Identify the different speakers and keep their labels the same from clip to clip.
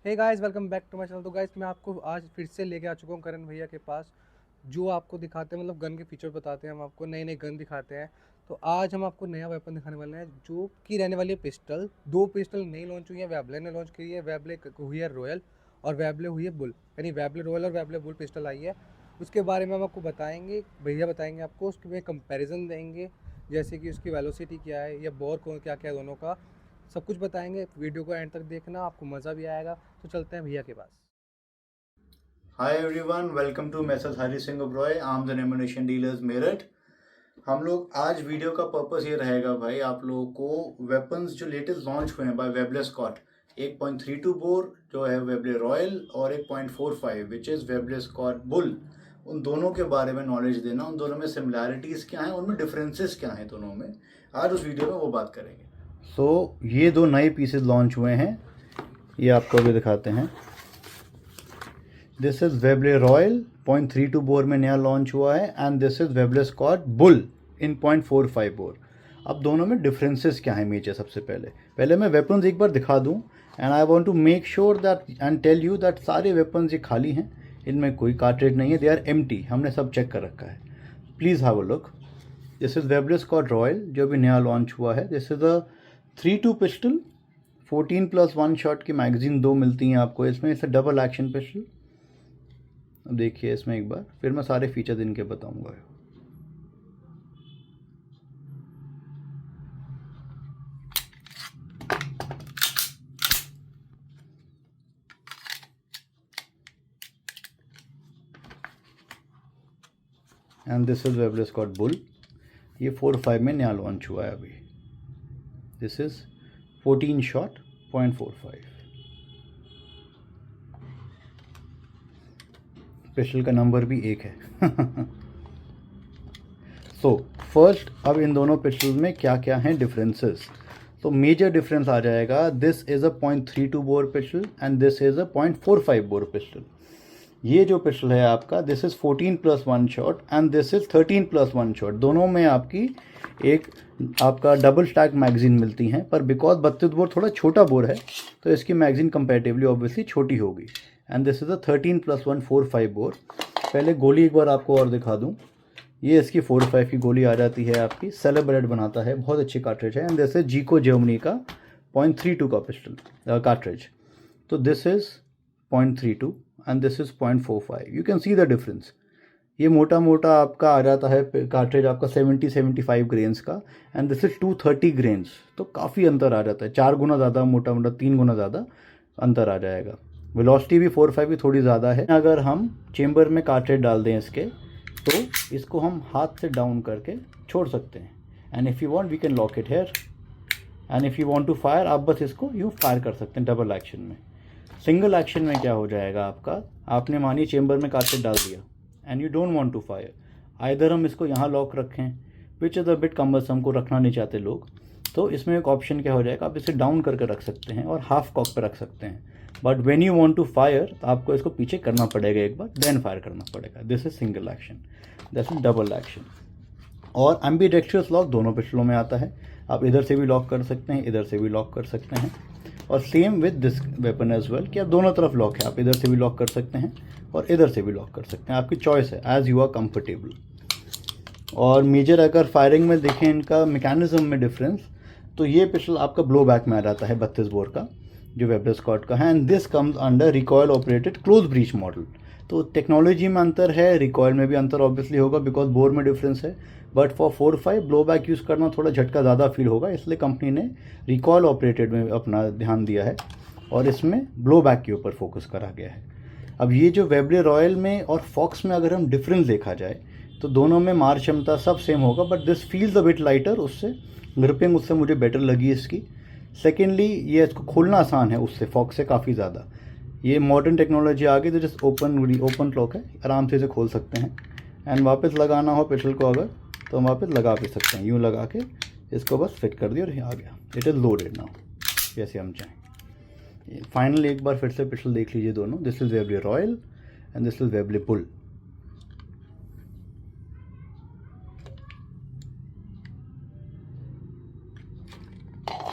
Speaker 1: Hey guys, welcome back to my channel. तो guys, मैं आपको आज फिर से लेके आ चुका हूँ करण भैया के पास, जो आपको दिखाते हैं, मतलब गन के फीचर बताते हैं। हम आपको नए नए गन दिखाते हैं। तो आज हम आपको नया वेपन दिखाने वाले हैं, जो कि रहने वाली है पिस्टल। दो पिस्टल नई लॉन्च हुई है, वेबले ने लॉन्च की है। वेबले हुई है रॉयल और वेबले हुई है बुल, यानी वेबले रॉयल और वेबले बुल पिस्टल आई है। उसके बारे में हम आपको बताएंगे, भैया बताएंगे आपको, उसके में कंपेरिजन देंगे, जैसे कि उसकी वेलोसिटी क्या है या बोर कौन क्या क्या है दोनों का, सब कुछ बताएंगे। वीडियो को एंड तक देखना, आपको मज़ा भी आएगा। तो चलते हैं भैया के पास।
Speaker 2: Hi everyone, welcome to messrs Hari Singh Oberoi, arms and ammunition dealers Meerut. हम लोग आज वीडियो का पर्पस ये रहेगा भाई, आप लोगों को वेपन्स जो लेटेस्ट लॉन्च हुए हैं बाय वेबले स्कॉट, 1.32 बोर जो है वेबले रॉयल और 1.45 which is Webley Scott Bull, उन दोनों के बारे में नॉलेज देना। उन दोनों में सिमिलैरिटीज़ क्या हैं, उनमें डिफरेंसेस क्या हैं दोनों में, आज उस वीडियो में वो बात करेंगे। ये दो नए पीसेज लॉन्च हुए हैं, ये आपको अभी दिखाते हैं। This is Webley Royal 0.32 bore में नया लॉन्च हुआ है, and this is Webley Scott bull in 0.45 bore. अब दोनों में डिफरेंसेस क्या है मेजर? सबसे पहले मैं वेपन्स एक बार दिखा दूं, and I want to make sure that and tell you that सारे वेपन्स ये खाली हैं, इनमें कोई कार्ट्रिज नहीं है, दे आर एम्प्टी, हमने सब चेक कर रखा है। Please have a look. This is Webley Scott Royal जो भी नया लॉन्च हुआ है। This is a 3-2 pistol, 14+1 shot की मैगजीन दो मिलती हैं आपको इसमें। It's a double action pistol. अब देखिए इसमें एक बार फिर मैं सारे फीचर्स इनके बताऊंगा। And this is Webley Scott bull, ये 4.5 में नया लॉन्च हुआ है अभी। This is 14 shot 0.45। पिस्टल का नंबर भी एक है। सो फर्स्ट, अब इन दोनों पिस्टल में क्या क्या हैं डिफरेंसेस। तो मेजर डिफरेंस आ जाएगा, this is a 0.32 bore pistol and this is a 0.45 bore pistol. ये जो पिस्टल है आपका, this is 14+1 shot and this is 13+1 shot. दोनों में आपकी एक आपका डबल स्टैक मैगजीन मिलती हैं, पर बिकॉज 32 बोर थोड़ा छोटा बोर है तो इसकी मैगजीन कंपेरेटिवली ऑब्वियसली छोटी होगी। And this is a 13+1 4.5 bore. पहले गोली एक बार आपको और दिखा दूँ। ये इसकी 4.5 की गोली आ जाती है आपकी, सेलिब्रेट बनाता है, बहुत अच्छी कार्ट्रिज है। एंड दिस इज जीको जर्मनी का 0.32 का पिस्टल कार्ट्रिज। तो this is 0.32 and this is 0.45। You can see the difference. ये मोटा मोटा आपका आ जाता है कार्ट्रिज आपका 70-75 ग्रेन्स का, एंड दिस इज 230 ग्रेन्स। तो काफ़ी अंतर आ जाता है, 4 गुना ज़्यादा, मोटा मोटा 3 गुना ज़्यादा अंतर आ जाएगा। वेलोसिटी भी 4.5 की थोड़ी ज़्यादा है। अगर हम चेम्बर में कार्ट्रिज डाल दें इसके, तो इसको हम हाथ से डाउन करके छोड़ सकते हैं। And if you want we can lock it here, and if you want to fire, आप बस इसको यूँ फायर कर सकते हैं डबल एक्शन में। सिंगल एक्शन में क्या हो जाएगा आपका, आपने मानिए चेंबर में कार्ट्रिज डाल दिया and you don't want to fire, either हम इसको यहाँ लॉक रखें, which is a bit cumbersome, को रखना नहीं चाहते लोग, तो इसमें एक ऑप्शन क्या हो जाएगा, आप इसे डाउन करके रख सकते हैं और हाफ कॉक पे रख सकते हैं। But when you want to fire, तो आपको इसको पीछे करना पड़ेगा एक बार, देन फायर करना पड़ेगा। This is single action, this is double action. और एम्बीडेक्स्ट्रस लॉक दोनों पिस्टलों में आता है। आप इधर से भी लॉक कर सकते हैं, इधर से भी लॉक कर सकते हैं। और same with this weapon as well, कि आप दोनों तरफ लॉक है, आप इधर से भी लॉक कर सकते हैं और इधर से भी लॉक कर सकते हैं, आपकी चॉइस है, एज यू आर कंफर्टेबल। और मेजर अगर फायरिंग में देखें इनका मैकेनिज्म में डिफरेंस, तो ये पिस्टल आपका ब्लो बैक में आ जाता है 32 बोर का, जो वेबले स्कॉट का है, and this comes under recoil operated close breach model. तो टेक्नोलॉजी में अंतर है, रिकॉयल में भी अंतर ऑब्वियसली होगा बिकॉज बोर में डिफरेंस है। But for 4.5 blow back use करना थोड़ा झटका ज़्यादा फील होगा, इसलिए कंपनी ने रिकॉयल ऑपरेटेड में अपना ध्यान दिया है और इसमें ब्लो बैक के ऊपर फोकस करा गया है। अब ये जो वेबले रॉयल में और फॉक्स में अगर हम डिफरेंस देखा जाए, तो दोनों में मार क्षमता सब सेम होगा, but this feels a bit lighter, उससे ग्रिपिंग उससे मुझे बेटर लगी इसकी। सेकेंडली, ये इसको खोलना आसान है उससे, फॉक्स से काफ़ी ज़्यादा। ये मॉडर्न टेक्नोलॉजी आ गई, तो जस्ट ओपन लॉक है, आराम से इसे खोल सकते हैं। एंड वापस लगाना हो पिस्टल को अगर, तो हम वापस लगा भी सकते हैं, यूँ लगा के इसको बस फिट कर दिया और ये आ गया। इट इज़ लोडेड नाउ, जैसे हम चाहें। फाइनल एक बार फिर से पिस्टल देख लीजिए दोनों। This is Webley royal and this is Webley bull.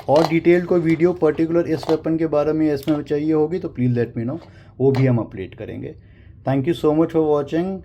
Speaker 2: और डिटेल कोई वीडियो पर्टिकुलर इस वेपन के बारे में इसमें चाहिए होगी तो प्लीज़ लेट मी नो, वो भी हम अपडेट करेंगे। Thank you so much for watching.